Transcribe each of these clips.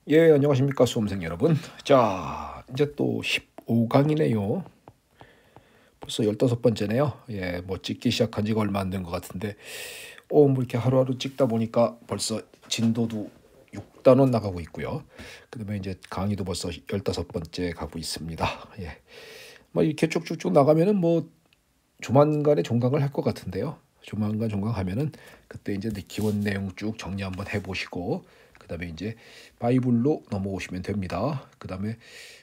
예, 안녕하십니까, 수험생 여러분. 자, 이제 또 15강이네요. 벌써 15번째네요. 예, 뭐 찍기 시작한 지가 얼마 안 된 것 같은데, 뭐 이렇게 하루하루 찍다 보니까 벌써 진도도 6단원 나가고 있고요. 그다음에 이제 강의도 벌써 15번째 가고 있습니다. 예, 뭐 이렇게 쭉쭉쭉 나가면은 뭐 조만간에 종강을 할 것 같은데요. 조만간 종강하면은 그때 이제 기본 내용 쭉 정리 한번 해보시고 그다음에 이제 바이블로 넘어오시면 됩니다. 그다음에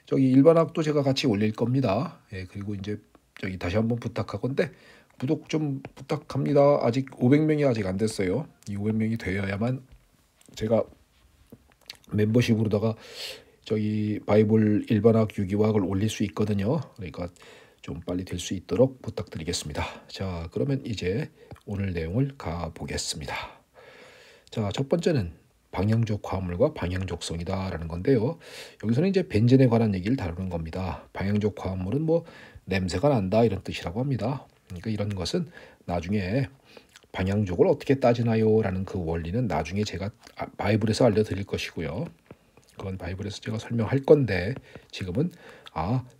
저기 일반학도 제가 같이 올릴 겁니다. 예, 그리고 이제 저기 다시 한번 부탁하건데 구독 좀 부탁합니다. 아직 500명이 아직 안 됐어요. 이 500명이 되어야만 제가 멤버십으로다가 저기 바이블 일반학 유기화학을 올릴 수 있거든요. 그러니까 좀 빨리 될 수 있도록 부탁드리겠습니다. 자, 그러면 이제 오늘 내용을 가보겠습니다. 자, 첫 번째는 방향적 화합물과 방향적성이다라는 건데요. 여기서는 이제 벤젠에 관한 얘기를 다루는 겁니다. 방향적 화합물은 뭐 냄새가 난다 이런 뜻이라고 합니다. 그러니까 이런 것은 나중에 방향적을 어떻게 따지나요? 라는 그 원리는 나중에 제가 바이블에서 알려드릴 것이고요. 그건 바이블에서 제가 설명할 건데 지금은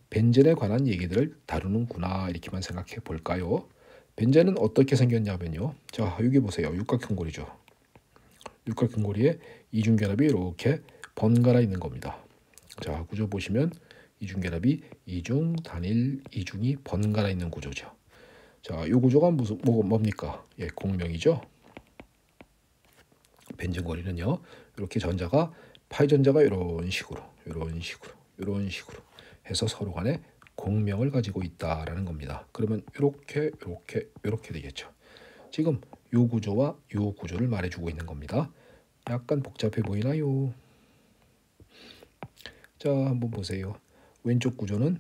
벤젠에 관한 얘기들을 다루는구나 이렇게만 생각해 볼까요? 벤젠은 어떻게 생겼냐면요. 자, 여기 보세요. 육각형고리죠. 육각형고리에 이중결합이 이렇게 번갈아 있는 겁니다. 자, 구조 보시면 이중결합이 이중, 단일, 이중이 번갈아 있는 구조죠. 자, 이 구조가 뭡니까? 예, 공명이죠. 벤젠고리는요. 이렇게 전자가 파이 전자가 이런 식으로 해서 서로 간에 공명을 가지고 있다라는 겁니다. 그러면 이렇게 되겠죠. 지금 요 구조와 요 구조를 말해주고 있는 겁니다. 약간 복잡해 보이나요? 자, 한번 보세요. 왼쪽 구조는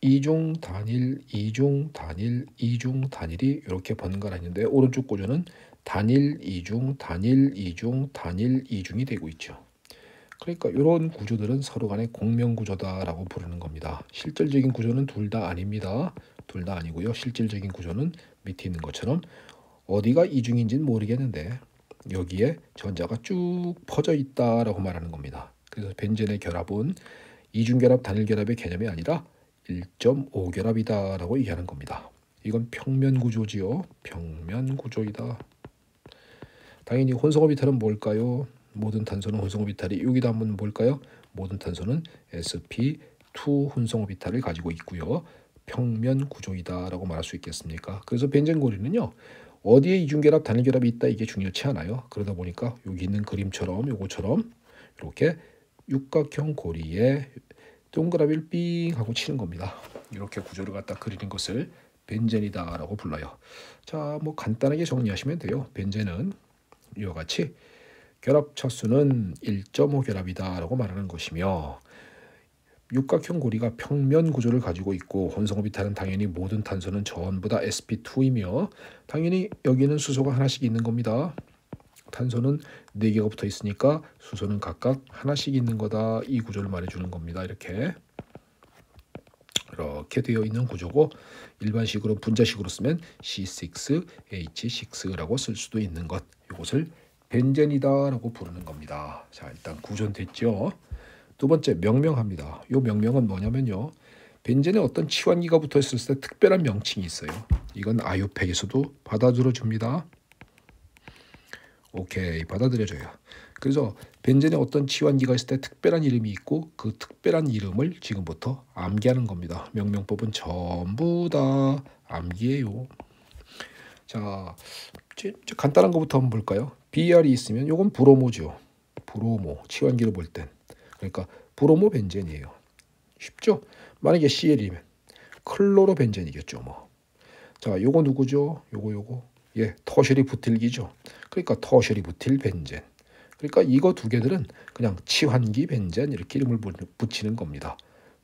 이중 단일, 이중 단일, 이중 단일이 이렇게 번갈아 있는데 오른쪽 구조는 단일, 이중, 단일, 이중, 단일, 이중이 되고 있죠. 그러니까 이런 구조들은 서로 간의 공명 구조다라고 부르는 겁니다. 실질적인 구조는 둘 다 아닙니다. 둘 다 아니고요. 실질적인 구조는 밑에 있는 것처럼 어디가 이중인지는 모르겠는데 여기에 전자가 쭉 퍼져 있다라고 말하는 겁니다. 그래서 벤젠의 결합은 이중결합, 단일결합의 개념이 아니라 1.5결합이다라고 얘기하는 겁니다. 이건 평면 구조지요. 평면 구조이다. 당연히 혼성업 이탈은 뭘까요? 모든 탄소는 혼성업 이탈이 여기다 한번 볼까요? 모든 탄소는 sp2 혼성업 이탈을 가지고 있고요. 평면 구조이다라고 말할 수 있겠습니까? 그래서 벤젠고리는요. 어디에 이중결합, 단일결합이 있다 이게 중요치 않아요. 그러다 보니까 여기 있는 그림처럼 요거처럼 이렇게 육각형 고리에 동그라미를 삥 하고 치는 겁니다. 이렇게 구조를 갖다 그리는 것을 벤젠이다라고 불러요. 자, 뭐 간단하게 정리하시면 돼요. 벤젠은 이와 같이 결합 차수는 1.5 결합이다라고 말하는 것이며 육각형 고리가 평면 구조를 가지고 있고 혼성업 이탈은 당연히 모든 탄소는 전부 다 sp2이며 당연히 여기는 수소가 하나씩 있는 겁니다. 탄소는 4개가 붙어 있으니까 수소는 각각 하나씩 있는 거다. 이 구조를 말해주는 겁니다. 이렇게 되어 있는 구조고 일반식으로 분자식으로 쓰면 C6H6라고 쓸 수도 있는 것. 이것을 벤젠이다라고 부르는 겁니다. 자, 일단 구조는 됐죠. 두 번째 명명합니다. 이 명명은 뭐냐면요. 벤젠에 어떤 치환기가 붙어 있을 때 특별한 명칭이 있어요. 이건 아유팩에서도 받아들여 줍니다. 오케이, 받아들여져요. 그래서 벤젠에 어떤 치환기가 있을 때 특별한 이름이 있고 그 특별한 이름을 지금부터 암기하는 겁니다. 명명법은 전부 다 암기예요. 자, 간단한 것부터 한번 볼까요? BR이 있으면 이건 브로모죠. 브로모, 치환기로 볼 땐. 그러니까 브로모 벤젠이에요. 쉽죠? 만약에 CL이면 클로로 벤젠이겠죠, 뭐. 자, 요거 누구죠? 요거. 예, 터셔리 부틸기죠. 그러니까 터셔리 부틸 벤젠. 그러니까 이거 두 개들은 그냥 치환기 벤젠 이렇게 이름을 붙이는 겁니다.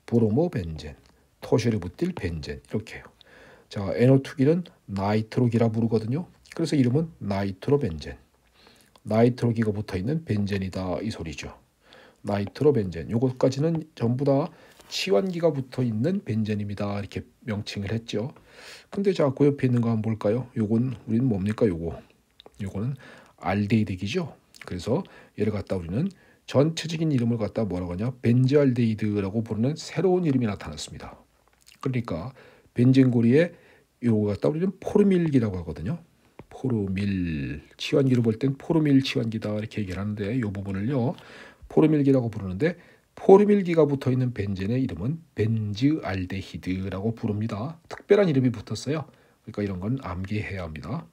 브로모 벤젠, 터셔리 부틸 벤젠 이렇게요. 자, NO2기는 나이트로기라 부르거든요. 그래서 이름은 나이트로 벤젠. 나이트로기가 붙어 있는 벤젠이다 이 소리죠. 나이트로 벤젠. 요것까지는 전부 다 치환기가 붙어 있는 벤젠입니다. 이렇게 명칭을 했죠. 근데 자, 그 옆에 있는 거 한번 볼까요? 요건 우리는 뭡니까? 요거는 알데히드기죠. 그래서 얘를 갖다 우리는 전체적인 이름을 갖다 뭐라고 하냐? 벤즈알데히드라고 부르는 새로운 이름이 나타났습니다. 그러니까 벤젠고리에 요거 갖다 우리는 포르밀기라고 하거든요. 포르밀 치환기로 볼 땐 포르밀 치환기다 이렇게 얘기를 하는데 이 부분을요 포르밀기라고 부르는데 포르밀기가 붙어 있는 벤젠의 이름은 벤즈알데히드라고 부릅니다. 특별한 이름이 붙었어요. 그러니까 이런 건 암기해야 합니다.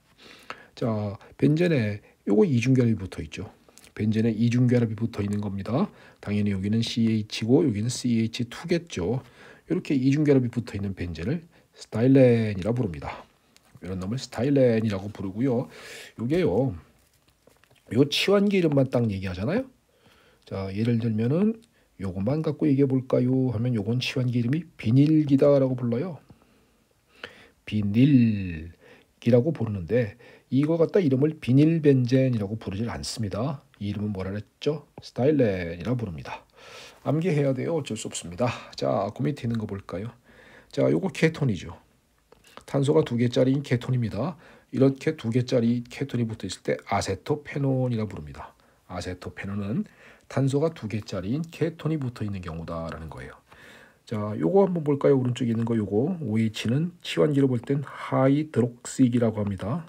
자, 벤젠에 요거 이중결합이 붙어 있죠. 벤젠에 이중결합이 붙어 있는 겁니다. 당연히 여기는 CH고 여기는 CH2겠죠. 이렇게 이중결합이 붙어 있는 벤젠을 스타일렌이라 부릅니다. 이런 놈을 스타일렌이라고 부르고요. 요게요. 요 치환기 이름만 딱 얘기하잖아요. 자, 예를 들면은 요것만 갖고 얘기해 볼까요? 하면 요건 치환기 이름이 비닐기다라고 불러요. 비닐기라고 부르는데 이거 갖다 이름을 비닐벤젠이라고 부르질 않습니다. 이 이름은 뭐라 그랬죠? 스타일렌이라 부릅니다. 암기해야 돼요. 어쩔 수 없습니다. 자, 그 밑에 있는 거 볼까요? 자, 요거 케톤이죠. 탄소가 2개짜리인 케톤입니다. 이렇게 2개짜리 케톤이 붙어 있을 때 아세토페논이라 부릅니다. 아세토페논은 탄소가 2개짜리인 케톤이 붙어 있는 경우다라는 거예요. 자, 요거 한번 볼까요? 오른쪽에 있는 거 요거 OH는 치환기로 볼 땐 하이드록시기라고 합니다.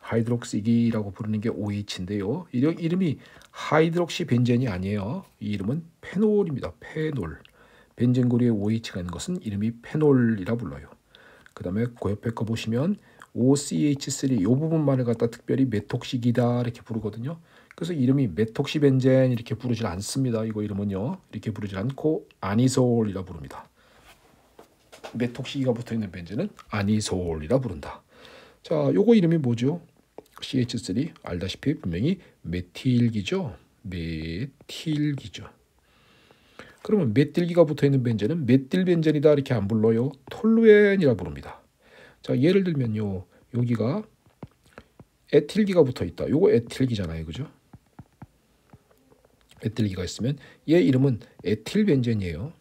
하이드록시기라고 부르는 게 OH인데요. 이름이 하이드록시 벤젠이 아니에요. 이 이름은 페놀입니다. 페놀. 벤젠고리에 OH가 있는 것은 이름이 페놀이라 불러요. 그 다음에 그 옆에 거 보시면 OCH3 이 부분만을 갖다 특별히 메톡시기다 이렇게 부르거든요. 그래서 이름이 메톡시벤젠 이렇게 부르질 않습니다. 이거 이름은요. 이렇게 부르질 않고 아니솔이라 부릅니다. 메톡시기가 붙어있는 벤젠은 아니솔이라 부른다. 자, 요거 이름이 뭐죠? CH3 알다시피 분명히 메틸기죠. 메틸기죠. 그러면 메틸기가 붙어있는 벤젠은 메틸벤젠이다 이렇게 안 불러요. 톨루엔이라 부릅니다. 자, 예를 들면요. 여기가 에틸기가 붙어있다. 요거 에틸기잖아요. 그죠? 에틸기가 있으면 얘 이름은 에틸벤젠이에요.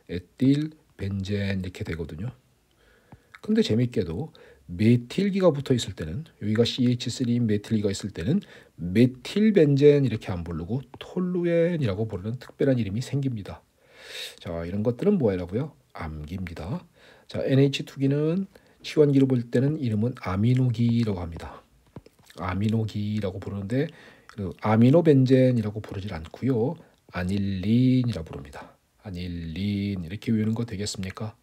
에틸벤젠 이렇게 되거든요. 근데 재밌게도 메틸기가 붙어 있을 때는 여기가 CH3인 메틸기가 있을 때는 메틸벤젠 이렇게 안 부르고 톨루엔이라고 부르는 특별한 이름이 생깁니다. 자, 이런 것들은 뭐라고요? 암기입니다. 자, NH2기는 치환기로 볼 때는 이름은 아미노기라고 합니다. 아미노기라고 부르는데 아미노벤젠이라고 부르질 않고요. 아닐린이라고 부릅니다. 아닐린 이렇게 외우는 거 되겠습니까?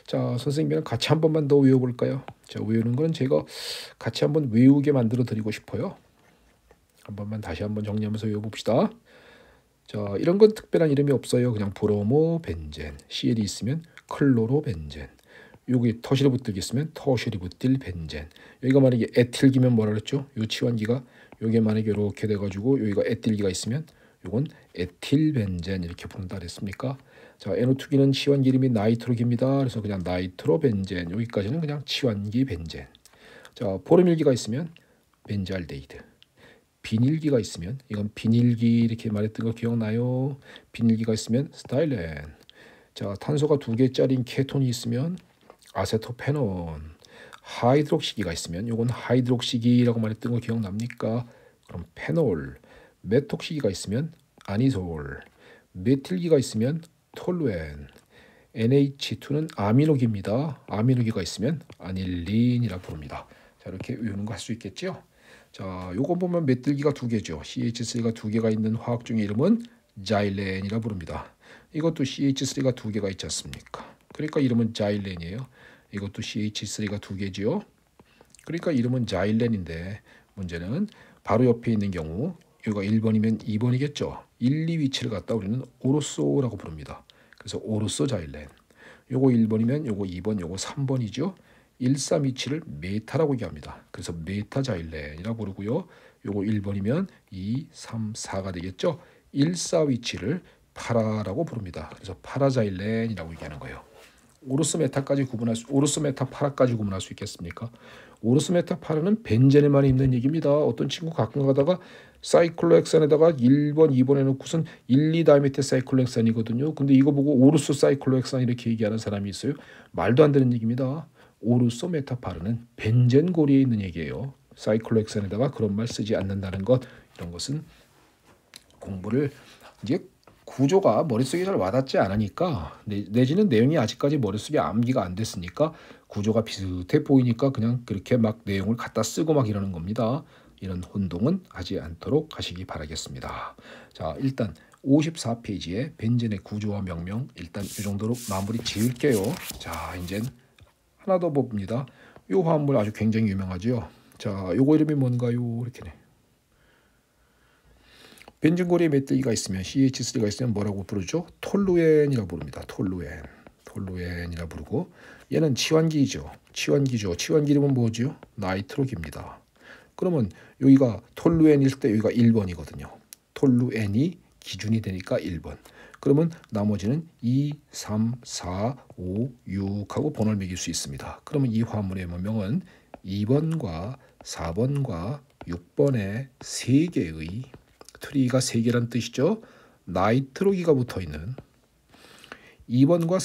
자, 선생님이랑 같이 한 번만 더 외워볼까요? 자, 외우는 거는 제가 같이 한번 외우게 만들어 드리고 싶어요. 한 번만 다시 한번 정리하면서 외워봅시다. 자, 이런 건 특별한 이름이 없어요. 그냥 브로모벤젠, CL이 있으면 클로로벤젠, 여기 터시리 붙들기 있으면 터시리 붙들 벤젠. 여기가 만약에 에틸기면 뭐라 그랬죠? 요 치환기가 여기 만약에 이렇게 돼가지고 여기가 에틸기가 있으면 요건 에틸벤젠 이렇게 부른다 그랬습니까? 자, NO2기는 치환기 이름이 나이트로기입니다. 그래서 그냥 나이트로벤젠 여기까지는 그냥 치환기 벤젠. 자, 포르밀기가 있으면 벤즈알데히드. 비닐기가 있으면 이건 비닐기 이렇게 말했던 거 기억나요? 비닐기가 있으면 스타일렌. 자, 탄소가 2개짜리인 케톤이 있으면 아세토페논. 하이드록시기가 있으면 이건 하이드록시기라고 말했던 거 기억납니까? 그럼 페놀. 메톡시기가 있으면 아니솔. 메틸기가 있으면 톨루엔. NH2는 아미노기입니다. 아미노기가 있으면 아닐린이라 부릅니다. 자, 이렇게 외우는 거 할 수 있겠죠? 자, 요거 보면 메틸기가 2개죠. CH3가 2개가 있는 화학중의 이름은 자일렌이라 부릅니다. 이것도 CH3가 2개가 있지 않습니까? 그러니까 이름은 자일렌이에요. 이것도 CH3가 2개지요. 그러니까 이름은 자일렌인데 문제는 바로 옆에 있는 경우 여기가 1번이면 2번이겠죠. 1, 2 위치를 갖다 우리는 오로소라고 부릅니다. 그래서 오로소 자일렌. 요거 1번이면 요거 2번, 요거 3번이죠. 1, 3 위치를 메타라고 얘기합니다. 그래서 메타 자일렌이라고 부르고요. 요거 1번이면 2, 3, 4가 되겠죠. 1, 4 위치를 파라라고 부릅니다. 그래서 파라자일렌이라고 얘기하는 거예요. 오르스 메타까지 구분할 수, 오르스 메타 파라까지 구분할 수 있겠습니까? 오르스 메타 파라는 벤젠에만 있는 얘기입니다. 어떤 친구 가끔 가다가 사이클로헥산에다가 1번, 2번 해놓고선 1, 2다이메틸 사이클로헥산이거든요. 근데 이거 보고 오르스 사이클로헥산 이렇게 얘기하는 사람이 있어요. 말도 안 되는 얘기입니다. 오르소 메타파르는 벤젠고리에 있는 얘기예요. 사이클로헥산에다가 그런 말 쓰지 않는다는 것, 이런 것은 공부를 이제 구조가 머릿속에 잘 와닿지 않으니까 내지는 내용이 아직까지 머릿속에 암기가 안 됐으니까 구조가 비슷해 보이니까 그냥 그렇게 막 내용을 갖다 쓰고 막 이러는 겁니다. 이런 혼동은 하지 않도록 하시기 바라겠습니다. 자, 일단 54페이지에 벤젠의 구조와 명명 일단 이 정도로 마무리 지을게요. 자, 이제 하나 더 봅니다. 이 화합물 아주 굉장히 유명하죠. 자, 요거 이름이 뭔가요? 이렇게네. 벤젠고리에 메til기가 있으면 CH3가 있으면 뭐라고 부르죠? 톨루엔이라고 부릅니다. 톨루엔이라고 부르고 얘는 치환기죠. 치환기 이름은 뭐죠? 나이트로기입니다. 그러면 여기가 톨루엔일 때 여기가 1번이거든요. 톨루엔이 기준이 되니까 1번. 그러면 나머지는 2, 3, 4, 5, 6하고 번호를 매길 수 있습니다. 그러면 이 화합물의 명은 2번과 4번과 6번의 3개의 트리가 3개란 뜻이죠. 나이트로기가 붙어있는 2번과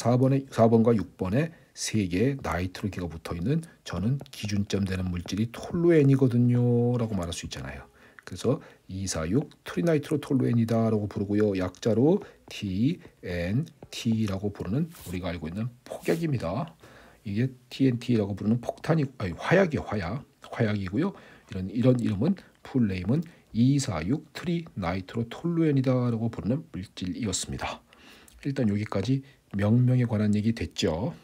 4번과 6번에 3개의 나이트로기가 붙어있는 저는 기준점 되는 물질이 톨루엔이거든요 라고 말할 수 있잖아요. 그래서 246 트리나이트로 톨루엔이다 라고 부르고요. 약자로 TNT라고 부르는 우리가 알고 있는 폭약입니다. 이게 TNT라고 부르는 폭탄이 화약이요. 화약이고요. 이런 이름은 풀네임은 246 트리나이트로 톨루엔이다 라고 부르는 물질이었습니다. 일단 여기까지 명명에 관한 얘기 됐죠.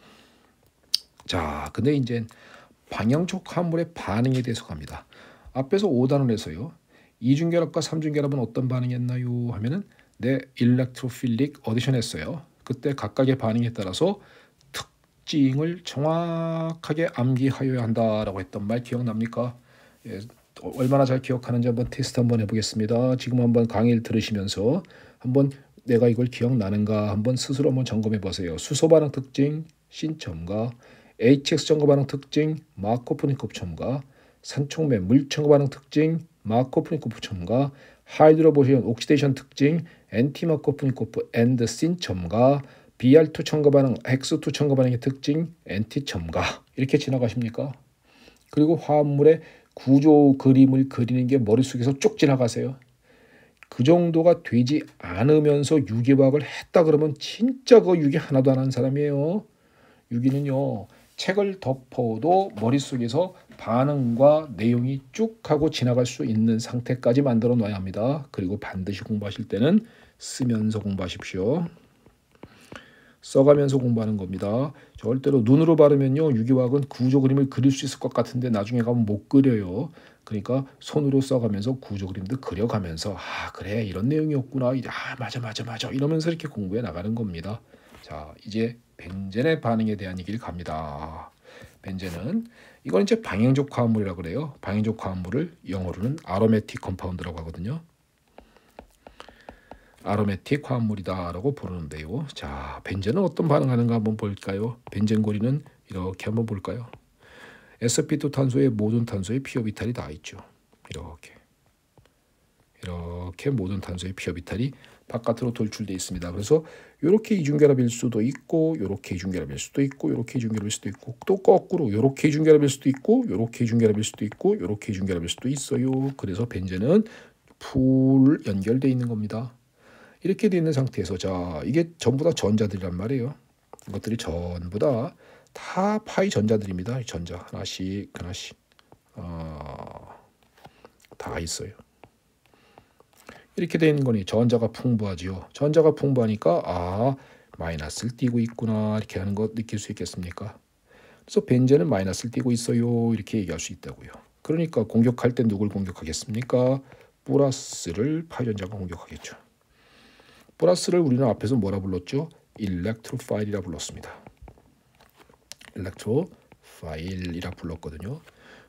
자, 근데 이제 방향족 화합물의 반응에 대해서 갑니다. 앞에서 5단을 해서요. 이중결합과 삼중결합은 어떤 반응이었나요? 하면은 네, 일렉트로필릭 어디션 했어요. 그때 각각의 반응에 따라서 특징을 정확하게 암기하여야 한다라고 했던 말 기억납니까? 예, 얼마나 잘 기억하는지 한번 테스트 한번 해보겠습니다. 지금 한번 강의를 들으시면서 한번 내가 이걸 기억나는가 한번 스스로 한번 점검해 보세요. 수소 반응 특징 신첨가, HX 점과 반응 특징 마코프니코프 첨가, 산촉매 물 첨가 반응 특징 마코프니코프 첨가, 하이드로보션 옥시데이션 특징 엔티마코프니코프 앤드 신 첨가, BR2 첨가 반응 X2 첨가 반응의 특징 엔티 첨가. 이렇게 지나가십니까? 그리고 화합물의 구조 그림을 그리는 게 머릿속에서 쭉 지나가세요. 그 정도가 되지 않으면서 유기화학을 했다 그러면 진짜 그 유기 하나도 안 한 사람이에요. 유기는요, 책을 덮어도 머릿속에서 반응과 내용이 쭉 하고 지나갈 수 있는 상태까지 만들어 놔야 합니다. 그리고 반드시 공부하실 때는 쓰면서 공부하십시오. 써가면서 공부하는 겁니다. 절대로 눈으로 바르면요, 유기화학은 구조 그림을 그릴 수 있을 것 같은데 나중에 가면 못 그려요. 그러니까 손으로 써가면서 구조 그림도 그려가면서 아 그래 이런 내용이었구나, 아 맞아 이러면서 이렇게 공부해 나가는 겁니다. 자, 이제 벤젠의 반응에 대한 얘기를 갑니다. 벤젠은 이건 이제 방향족 화합물이라고 그래요. 방향족 화합물을 영어로는 아로매틱 컴파운드라고 하거든요. 아로매틱 화합물이다라고 부르는데요. 자, 벤젠은 어떤 반응하는가 한번 볼까요? 벤젠고리는 이렇게 한번 볼까요? sp2 탄소의 모든 탄소의 피오비탈이 다 있죠. 이렇게 모든 탄소의 피오비탈이 바깥으로 돌출되어 있습니다. 그래서 이렇게 이중결합일 수도 있고 이렇게 이중결합일 수도 있고 이렇게 이중결합일 수도 있고 또 거꾸로 이렇게 이중결합일 수도 있고 이렇게 이중결합일 수도 있고 이렇게 이중결합일 수도 있어요. 그래서 벤젠은 풀 연결되어 있는 겁니다. 이렇게 되어 있는 상태에서 자, 이게 전부 다 전자들이란 말이에요. 이것들이 전부 다 파이 전자들입니다. 전자 하나씩 다 있어요. 이렇게 되어 있는 거니 전자가 풍부하지요. 전자가 풍부하니까 아 마이너스를 띄고 있구나 이렇게 하는 거 느낄 수 있겠습니까? 그래서 벤젠은 마이너스를 띄고 있어요 이렇게 얘기할 수 있다고요. 그러니까 공격할 때 누굴 공격하겠습니까? 플러스를 파이 전자가 공격하겠죠. 플러스를 우리는 앞에서 뭐라 불렀죠? 일렉트로파일이라 불렀습니다. 일렉트로파일이라 불렀거든요.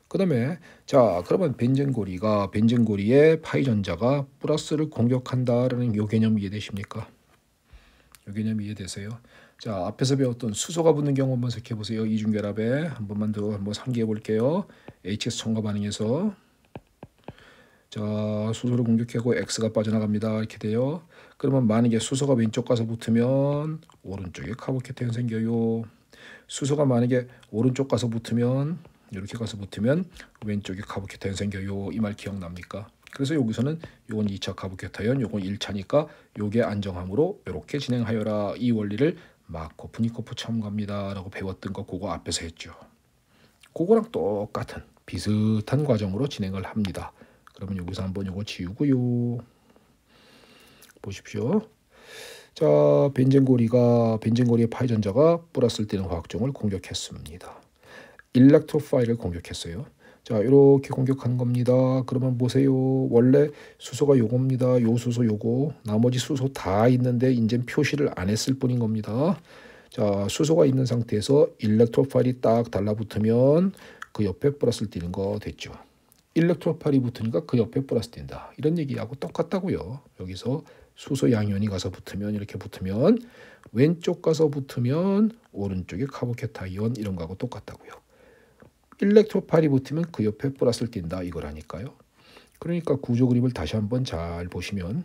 그 다음에 자 그러면 벤젠고리의 파이 전자가 플러스를 공격한다라는 요 개념 이해되십니까? 요 개념 이해되세요? 자, 앞에서 배웠던 수소가 붙는 경우 한번 생각해 보세요. 이중결합에 한 번만 더 한번 상기해 볼게요. HS 첨가 반응에서 자, 수소를 공격하고 X가 빠져나갑니다. 이렇게 돼요. 그러면 만약에 수소가 왼쪽 가서 붙으면 오른쪽에 카보케테온 생겨요. 수소가 만약에 오른쪽 가서 붙으면 이렇게 가서 붙으면 왼쪽에 카보케테온 생겨요. 이 말 기억납니까? 그래서 여기서는 요건 2차 카보케타이온, 요건 1차니까 요게 안정함으로 이렇게 진행하여라. 이 원리를 마코프니코프 첨가입니다라고 배웠던 거 그거 앞에서 했죠. 그거랑 똑같은 비슷한 과정으로 진행을 합니다. 그러면 여기서 한번 요거 지우고요. 보십시오. 자, 벤젠고리의 파이 전자가 플러스를 띠는 화학종을 공격했습니다. 일렉트로파일을 공격했어요. 자, 이렇게 공격하는 겁니다. 그러면 보세요. 원래 수소가 요겁니다. 요 수소 요거. 나머지 수소 다 있는데 이제 표시를 안 했을 뿐인 겁니다. 자, 수소가 있는 상태에서 일렉트로파일이 딱 달라붙으면 그 옆에 플러스를 띄는 거 됐죠. 일렉트로파일이 붙으니까 그 옆에 플러스 띈다. 이런 얘기하고 똑같다고요. 여기서 수소 양이온이 가서 붙으면 이렇게 붙으면 왼쪽 가서 붙으면 오른쪽에 카보케타이온 이런 거하고 똑같다고요. 일렉트로파일이 붙으면 그 옆에 플러스를 띈다 이거라니까요. 그러니까 구조 그림을 다시 한번 잘 보시면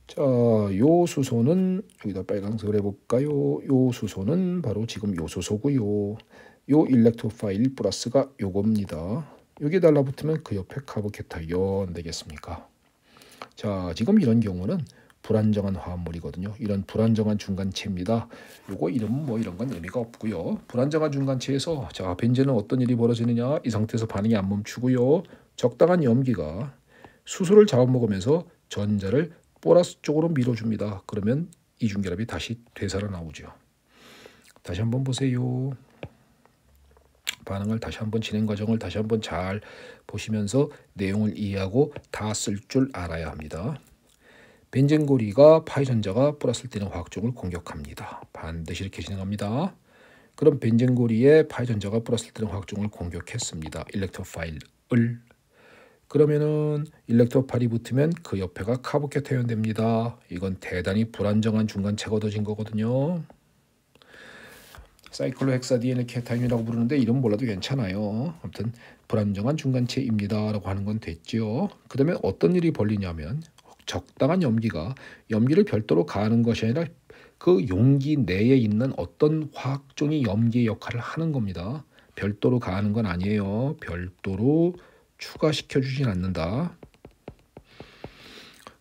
자, 요 수소는 여기다 빨간색으로 해볼까요? 요 수소는 바로 지금 요 수소고요. 요 일렉트로파일 플러스가 요겁니다. 여기 달라붙으면 그 옆에 카보케타이온 되겠습니까? 자, 지금 이런 경우는 불안정한 화합물이거든요. 이런 불안정한 중간체입니다. 요거 이름은 뭐 이런 건 의미가 없고요. 불안정한 중간체에서 자, 벤젠은 어떤 일이 벌어지느냐? 이 상태에서 반응이 안 멈추고요. 적당한 염기가 수소를 잡아먹으면서 전자를 보라스 쪽으로 밀어줍니다. 그러면 이중결합이 다시 되살아나오죠. 다시 한번 보세요. 반응을 다시 한번 진행 과정을 다시 한번 잘 보시면서 내용을 이해하고 다 쓸 줄 알아야 합니다. 벤젠고리가 파이 전자가 플러스를 띠는 화학종을 공격합니다. 반드시 이렇게 진행합니다. 그럼 벤젠고리의 파이 전자가 플러스를 띠는 화학종을 공격했습니다. 일렉트로파일을. 그러면은 일렉트로파일이 붙으면 그 옆에가 카보케타이온 됩니다. 이건 대단히 불안정한 중간체가 얻어진 거거든요. 사이클로헥사디엔을 케타임이라고 부르는데 이름 몰라도 괜찮아요. 아무튼 불안정한 중간체입니다 라고 하는 건 됐죠. 그 다음에 어떤 일이 벌리냐면 적당한 염기를 별도로 가하는 것이 아니라 그 용기 내에 있는 어떤 화학종이 염기의 역할을 하는 겁니다. 별도로 가하는 건 아니에요. 별도로 추가시켜 주진 않는다.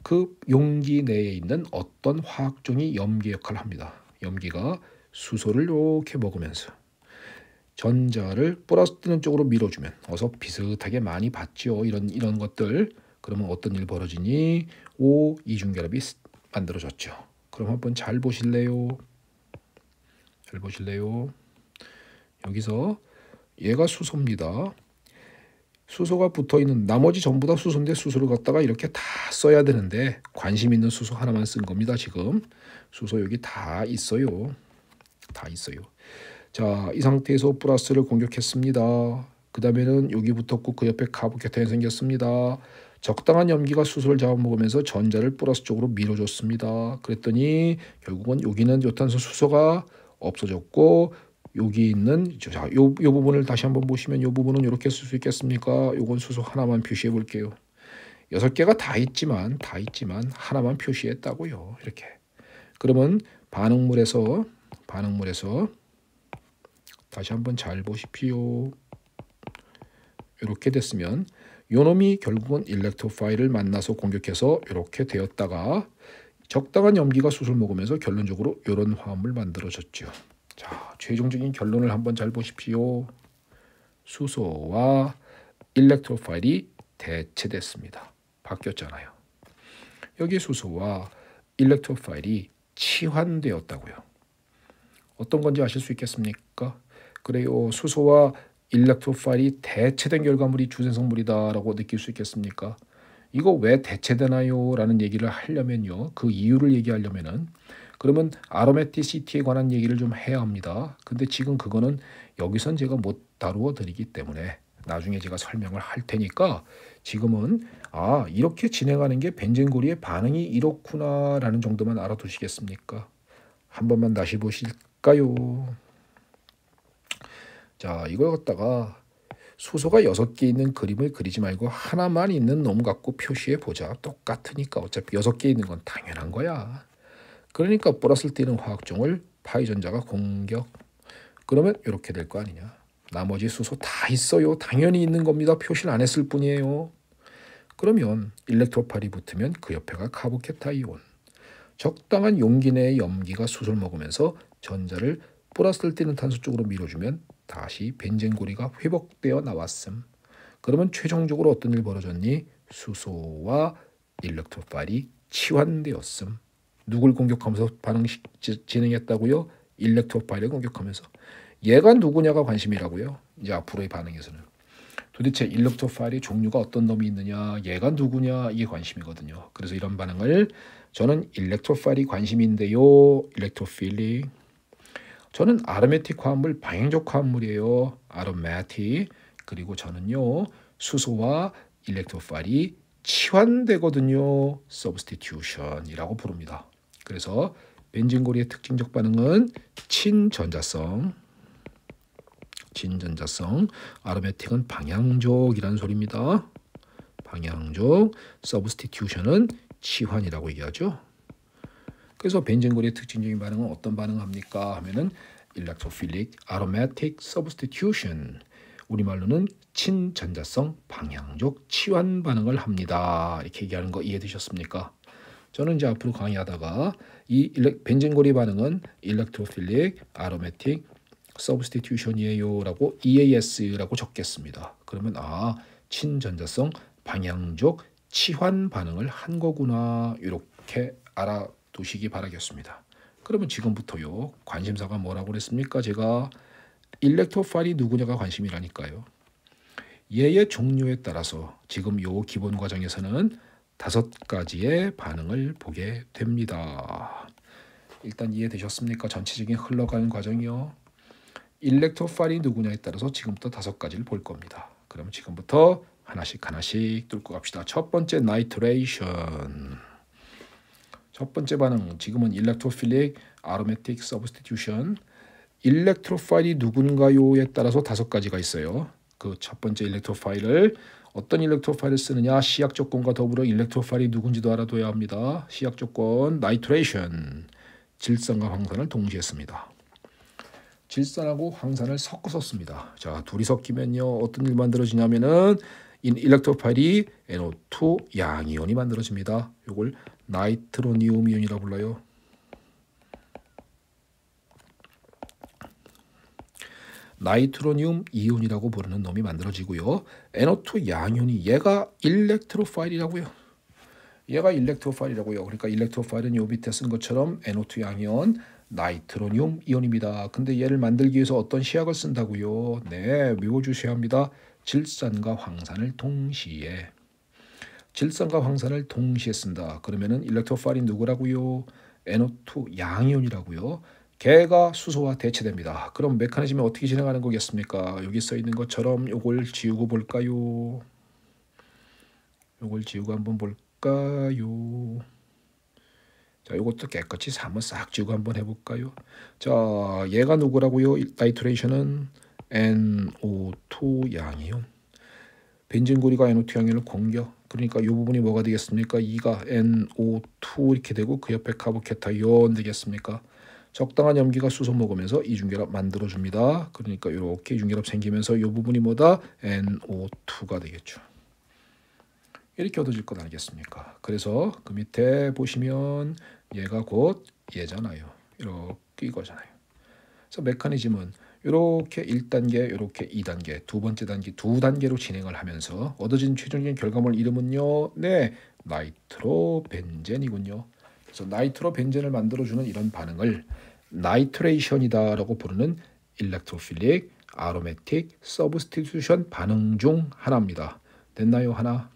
그 용기 내에 있는 어떤 화학종이 염기 역할을 합니다. 염기가 수소를 이렇게 먹으면서 전자를 플러스 뜨는 쪽으로 밀어주면 어서 비슷하게 많이 받죠. 이런 것들. 그러면 어떤 일 벌어지니? 이중결합이 만들어졌죠. 그럼 한번 잘 보실래요? 잘 보실래요? 여기서 얘가 수소입니다. 수소가 붙어있는 나머지 전부 다 수소인데 수소를 갖다가 이렇게 다 써야 되는데 관심 있는 수소 하나만 쓴 겁니다. 지금 수소 여기 다 있어요. 다 있어요. 자, 이 상태에서 플러스를 공격했습니다. 그 다음에는 여기 붙었고 그 옆에 카보케타이온이 생겼습니다. 적당한 염기가 수소를 잡아먹으면서 전자를 플러스 쪽으로 밀어줬습니다. 그랬더니 결국은 여기는 요탄소 수소가 없어졌고 여기 있는 자, 요 부분을 다시 한번 보시면 요 부분은 이렇게 쓸 수 있겠습니까? 요건 수소 하나만 표시해 볼게요. 6개가 다 있지만 하나만 표시했다고요. 이렇게. 그러면 반응물에서 다시 한번 잘 보십시오. 이렇게 됐으면 요놈이 결국은 일렉트로파일을 만나서 공격해서 이렇게 되었다가 적당한 염기가 수소를 먹으면서 결론적으로 이런 화합을 만들어졌죠. 자, 최종적인 결론을 한번 잘 보십시오. 수소와 일렉트로파일이 대체됐습니다. 바뀌었잖아요. 여기 수소와 일렉트로파일이 치환되었다고요. 어떤 건지 아실 수 있겠습니까? 그래요. 수소와 일렉트로파일이 대체된 결과물이 주생성물이다라고 느낄 수 있겠습니까? 이거 왜 대체되나요? 라는 얘기를 하려면요. 그 이유를 얘기하려면은 그러면 아로매티시티에 관한 얘기를 좀 해야 합니다. 근데 지금 그거는 여기선 제가 못 다루어 드리기 때문에 나중에 제가 설명을 할 테니까 지금은 이렇게 진행하는 게 벤젠고리의 반응이 이렇구나라는 정도만 알아두시겠습니까? 한 번만 다시 보실까요? 자, 이걸 갖다가 수소가 6개 있는 그림을 그리지 말고 하나만 있는 놈 갖고 표시해 보자. 똑같으니까 어차피 6개 있는 건 당연한 거야. 그러니까 플러스를 띠는 화학종을 파이 전자가 공격. 그러면 이렇게 될 거 아니냐. 나머지 수소 다 있어요. 당연히 있는 겁니다. 표시를 안 했을 뿐이에요. 그러면 일렉트로파일이 붙으면 그 옆에가 카보케타이온. 적당한 용기 내의 염기가 수소를 먹으면서 전자를 플러스를 띠는 탄소 쪽으로 밀어주면 다시 벤젠고리가 회복되어 나왔음. 그러면 최종적으로 어떤 일 벌어졌니? 수소와 일렉트로파일이 치환되었음. 누굴 공격하면서 반응 진행했다고요? 일렉트로파일을 공격하면서. 얘가 누구냐가 관심이라고요. 이제 앞으로의 반응에서는. 도대체 일렉트로파일의 종류가 어떤 놈이 있느냐, 얘가 누구냐, 이게 관심이거든요. 그래서 이런 반응을 저는 일렉트로파일이 관심인데요. 일렉트로필릭. 저는 아로매틱 화합물, 방향적 화합물이에요. 아로매틱. 그리고 저는요, 수소와 일렉트로파일이 치환되거든요. substitution이라고 부릅니다. 그래서 벤젠고리의 특징적 반응은 친전자성, 아로매틱은 방향적이라는 소리입니다. 방향적, substitution은 치환이라고 얘기하죠. 그래서 벤젠고리의 특징적인 반응은 어떤 반응을 합니까? 하면은 electrophilic aromatic substitution. 우리말로는 친전자성 방향적 치환 반응을 합니다. 이렇게 얘기하는 거 이해되셨습니까? 저는 이제 앞으로 강의하다가 이 벤젠고리 반응은 electrophilic aromatic substitution이에요라고 EAS라고 적겠습니다. 그러면 친전자성 방향적 치환 반응을 한 거구나, 이렇게 알아두시기 바라겠습니다. 그러면 지금부터요, 관심사가 뭐라고 그랬습니까? 제가 일렉트로파일이 누구냐가 관심이라니까요. 얘의 종류에 따라서 지금 요 기본 과정에서는 5가지의 반응을 보게 됩니다. 일단 이해되셨습니까? 전체적인 흘러가는 과정이요. 일렉트로파일이 누구냐에 따라서 지금부터 5가지를 볼 겁니다. 그럼 지금부터 하나씩 뚫고 갑시다. 첫 번째, 나이트레이션. 첫 번째 반응, 지금은 일렉트로필릭 아로매틱 서브스티튜션. 일렉트로파일이 누군가요에 따라서 5가지가 있어요. 그 첫 번째 일렉트로파일을 어떤 일렉트로파일을 쓰느냐, 시약 조건과 더불어 일렉트로파일이 누군지도 알아둬야 합니다. 시약 조건, 나이트레이션, 질산과 황산을 동시에 씁니다. 질산하고 황산을 섞어서 씁니다. 자, 둘이 섞이면요, 어떤 일 만들어지냐면은 일렉트로파일이 NO2 양이온이 만들어집니다. 이걸 나이트로니움 이온이라고 불러요. 나이트로니움 이온이라고 부르는 놈이 만들어지고요. NO2 양이온이 얘가 일렉트로파일이라고요. 그러니까 일렉트로파일은 요 밑에 쓴 것처럼 NO2 양이온, 나이트로니움 이온입니다. 근데 얘를 만들기 위해서 어떤 시약을 쓴다고요? 네, 외워주셔야 합니다. 질산과 황산을 동시에. 질산과 황산을 동시에 쓴다. 그러면은 일렉트로파일이 누구라고요? NO2 양이온이라고요. 걔가 수소와 대체됩니다. 그럼 메커니즘이 어떻게 진행하는 거겠습니까? 여기 써 있는 것처럼 요걸 지우고 볼까요? 요걸 지우고 한번 볼까요? 자, 이것도 깨끗이 한번 싹 지우고 한번 해볼까요? 자, 얘가 누구라고요? 나이트레이션은 NO2 양이온. 벤젠고리가 NO2 양이온을 공격. 그러니까 이 부분이 뭐가 되겠습니까? 2가 NO2 이렇게 되고 그 옆에 카보케타이온 되겠습니까? 적당한 염기가 수소 먹으면서 이중결합 만들어줍니다. 그러니까 이렇게 이중결합 생기면서 이 부분이 뭐다? NO2가 되겠죠. 이렇게 얻어질 것 아니겠습니까? 그래서 그 밑에 보시면 얘가 곧 얘잖아요. 이렇게 이거잖아요. 그래서 메커니즘은 이렇게 1단계, 이렇게 2단계, 두 번째 단계, 2단계로 진행을 하면서 얻어진 최종적인 결과물 이름은요, 네, 나이트로벤젠이군요. 그래서 나이트로벤젠을 만들어주는 이런 반응을 나이트레이션이다라고 부르는 일렉트로필릭 아로매틱 서브스티튜션 반응 중 하나입니다. 됐나요? 하나.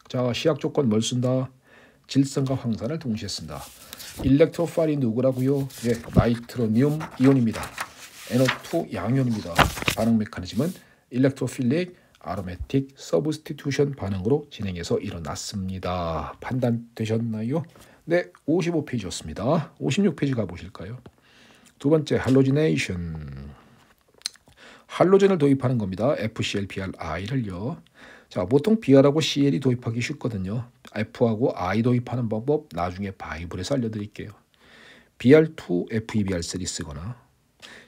자, 시약 조건 뭘 쓴다? 질산과 황산을 동시에 쓴다. 일렉트로파일이 누구라고요? 네, 나이트로니움 이온입니다. NO2 양이온입니다. 반응 메커니즘은 일렉트로필릭 아로매틱 서브스티튜션 반응으로 진행해서 일어났습니다. 판단되셨나요? 네, 55페이지였습니다. 56페이지 가보실까요? 두 번째, 할로지네이션. 할로젠을 도입하는 겁니다. FCl, BrI를요. 자, 보통 Br하고 Cl이 도입하기 쉽거든요. F하고 I 도입하는 방법 나중에 바이블에서 알려드릴게요. Br2, FeBr3 쓰거나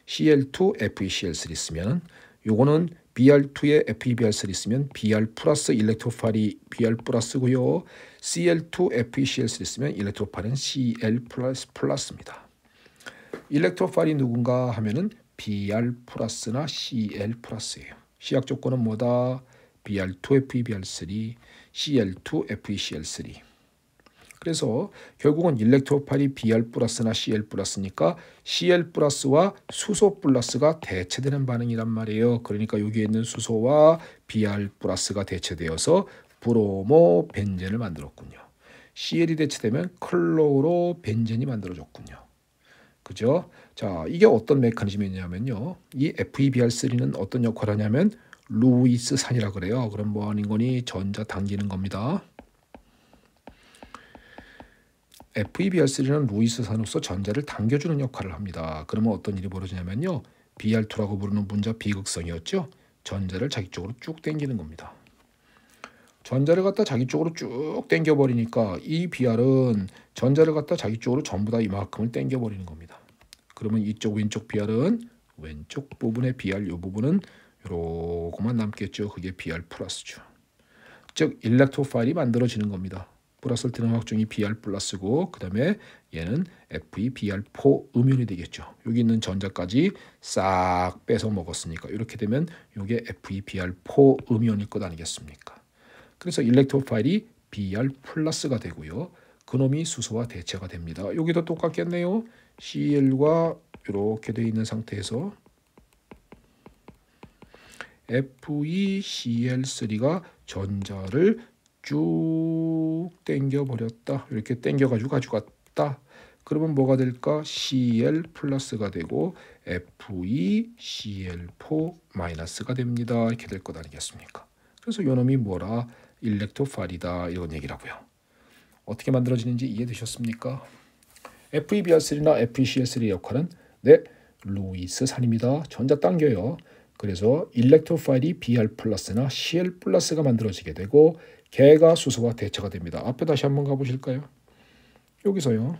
Cl2, FeCl3 쓰면 요거는 Br2에 FeBr3 있으면 Br 플러스 일렉트로파일이 Br 플러스고요. Cl2 FeCl3 있으면 일렉트로파일은 Cl 플러스입니다. 일렉트로파일이 누군가 하면은 Br 플러스나 Cl 플러스예요. 시약 조건은 뭐다? Br2 FeBr3, Cl2 FeCl3. 그래서 결국은 일렉트로파일이 Br 플러스나 Cl 플러스니까 Cl 플러스와 수소 플러스가 대체되는 반응이란 말이에요. 그러니까 여기에 있는 수소와 Br 플러스가 대체되어서 브로모 벤젠을 만들었군요. Cl이 대체되면 클로로 벤젠이 만들어졌군요. 그죠? 자, 이게 어떤 메커니즘이냐면요. 이 FeBr3는 어떤 역할을 하냐면 루이스 산이라 그래요. 그럼 뭐 하는 거니? 전자 당기는 겁니다. FeBr3는 루이스 산으로서 전자를 당겨주는 역할을 합니다. 그러면 어떤 일이 벌어지냐면요. Br2라고 부르는 분자 비극성이었죠. 전자를 자기 쪽으로 쭉 당기는 겁니다. 전자를 갖다 자기 쪽으로 쭉 당겨버리니까 이 Br은 전자를 갖다 자기 쪽으로 전부 다 이만큼을 당겨버리는 겁니다. 그러면 이쪽 왼쪽 Br은 왼쪽 부분의 Br 이 부분은 요거만 남겠죠. 그게 Br 플러스죠. 즉 일렉트로파일이 만들어지는 겁니다. 플러스를 띠는 확중이 Br 플러스고 그 다음에 얘는 FeBr4 음연이 되겠죠. 여기 있는 전자까지 싹 빼서 먹었으니까 이렇게 되면 이게 FeBr4 음연일 것 아니겠습니까? 그래서 일렉트로파일이 Br 플러스가 되고요. 그놈이 수소와 대체가 됩니다. 여기도 똑같겠네요. Cl과 이렇게 되어 있는 상태에서 FeCl3가 전자를 쭉 당겨버렸다. 이렇게 당겨가지고 가져갔다. 그러면 뭐가 될까? Cl 플러스가 되고 FeCl4 마이너스가 됩니다. 이렇게 될 것 아니겠습니까? 그래서 요놈이 뭐라? 일렉트로파일이다. 이런 얘기라고요. 어떻게 만들어지는지 이해되셨습니까? FeBr3나 FeCl3의 역할은 루이스 산입니다. 전자 당겨요. 그래서 일렉트로파일이 Br 플러스나 Cl 플러스가 만들어지게 되고 걔가 수소와 대체가 됩니다. 앞에 다시 한번 가보실까요? 여기서요.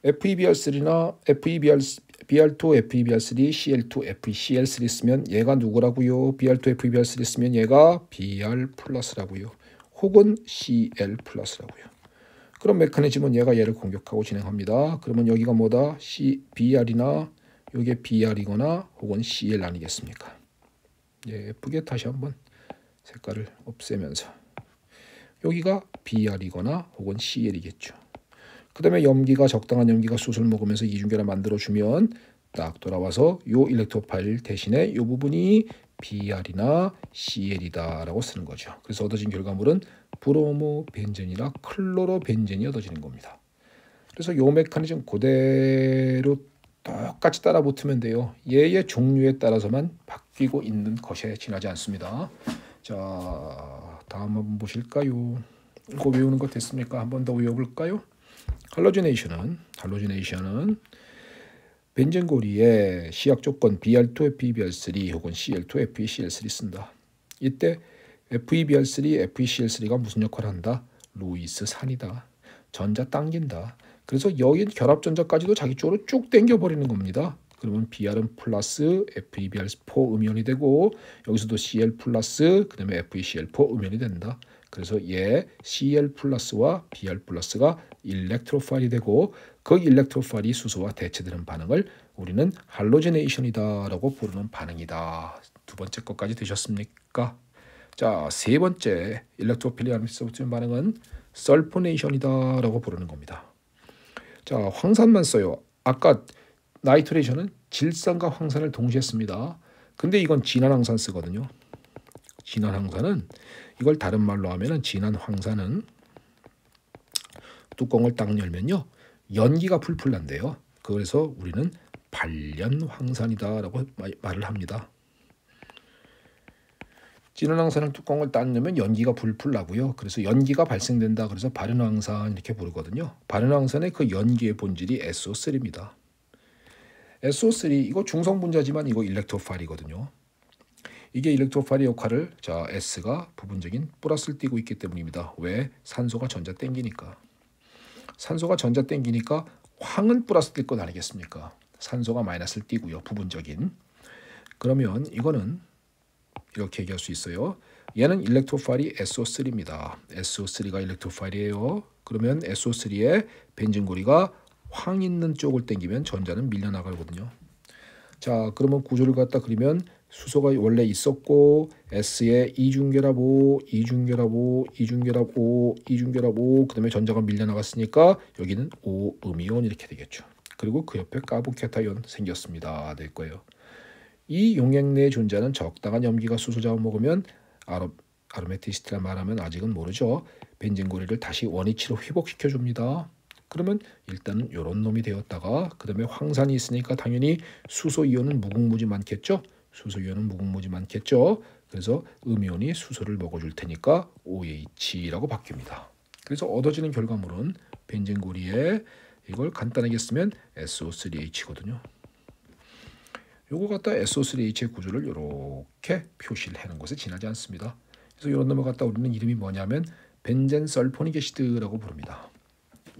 FeBr3나 Br2 FeBr3, Cl2 FeCl3 쓰면 얘가 누구라고요? Br2 FeBr3 쓰면 얘가 Br 플러스라고요. 혹은 Cl 플러스라고요. 그런 메커니즘은 얘가 얘를 공격하고 진행합니다. 그러면 여기가 뭐다? Br이나 이게 Br이거나 혹은 Cl 아니겠습니까? 예, 예쁘게 다시 한번 색깔을 없애면서 여기가 Br이거나 혹은 Cl이겠죠. 그 다음에 염기가 적당한 염기가 숯을 먹으면서 이중결합 만들어주면 딱 돌아와서 요 일렉트로파일 대신에 요 부분이 Br이나 Cl이다 라고 쓰는 거죠. 그래서 얻어진 결과물은 브로모 벤젠이나 클로로 벤젠이 얻어지는 겁니다. 그래서 요 메커니즘 그대로 똑같이 따라 붙으면 돼요. 얘의 종류에 따라서만 바뀌고 있는 것에 지나지 않습니다. 자, 다음 한번 보실까요? 이거 외우는 거 됐습니까? 한 번 더 외워볼까요? 할로지네이션은 벤젠고리에 시약 조건 Br2 FeBr3 혹은 Cl2 FeCl3 쓴다. 이때 FeBr3, FeCl3가 무슨 역할을 한다? 루이스 산이다. 전자 당긴다. 그래서 여기 결합전자까지도 자기 쪽으로 쭉 당겨버리는 겁니다. 그러면 Br은 플러스 FeBr4 음연이 되고 여기서도 Cl 플러스 그 다음에 FeCl4 음연이 된다. 그래서 얘 Cl 플러스와 Br 플러스가 일렉트로파일이 되고 그 일렉트로파일이 수소와 대체되는 반응을 우리는 할로지네이션이다 라고 부르는 반응이다. 두 번째 것까지 되셨습니까? 자, 세 번째 일렉트로필이 아미스부터 반응은 설포네이션이다 라고 부르는 겁니다. 자, 황산만 써요. 아까 나이트레이션은 질산과 황산을 동시에 씁니다. 근데 이건 진한 황산 쓰거든요. 진한 황산은 이걸 다른 말로 하면은 진한 황산은 뚜껑을 딱 열면요 연기가 풀풀 난대요. 그래서 우리는 발연 황산이다라고 말을 합니다. 진한 황산을 뚜껑을 딱 열면 연기가 풀풀 나고요. 그래서 연기가 발생된다. 그래서 발연 황산 이렇게 부르거든요. 발연 황산의 그 연기의 본질이 SO3입니다. SO3 이거 중성 분자지만 이거 일렉트로파일이거든요. 이게 일렉트로파일의 역할을 자 S가 부분적인 플러스를 띠고 있기 때문입니다. 왜? 산소가 전자 땡기니까. 산소가 전자 땡기니까 황은 플러스 뜰 것 아니겠습니까? 산소가 마이너스를 띄고요. 부분적인. 그러면 이거는 이렇게 얘기할 수 있어요. 얘는 일렉트로파일이 SO3입니다. SO3가 일렉트로파일이에요. 그러면 SO3의 벤진고리가 황 있는 쪽을 당기면 전자는 밀려나가거든요. 자, 그러면 구조를 갖다 그리면 수소가 원래 있었고 S에 이중결합 O, 이중결합 O, 이중결합 O, 이중결합 O, 그다음에 전자가 밀려나갔으니까 여기는 O 음이온 이렇게 되겠죠. 그리고 그 옆에 카보케타이온 생겼습니다. 될 거예요. 이 용액 내에 존재하는 적당한 염기가 수소 잡아먹으면 아로메티시티라 말하면 아직은 모르죠. 벤젠고리를 다시 원위치로 회복시켜 줍니다. 그러면 일단은 이런 놈이 되었다가 그 다음에 황산이 있으니까 당연히 수소 이온은 무궁무지 많겠죠. 수소 이온은 무궁무지 많겠죠. 그래서 음이온이 수소를 먹어줄 테니까 OH라고 바뀝니다. 그래서 얻어지는 결과물은 벤젠고리에 이걸 간단하게 쓰면 SO3H거든요. 요거 갖다 SO3H의 구조를 이렇게 표시를 해놓은 것에 지나지 않습니다. 그래서 이런 놈을 갖다 우리는 이름이 뭐냐면 벤젠 설포닉 애시드라고 부릅니다.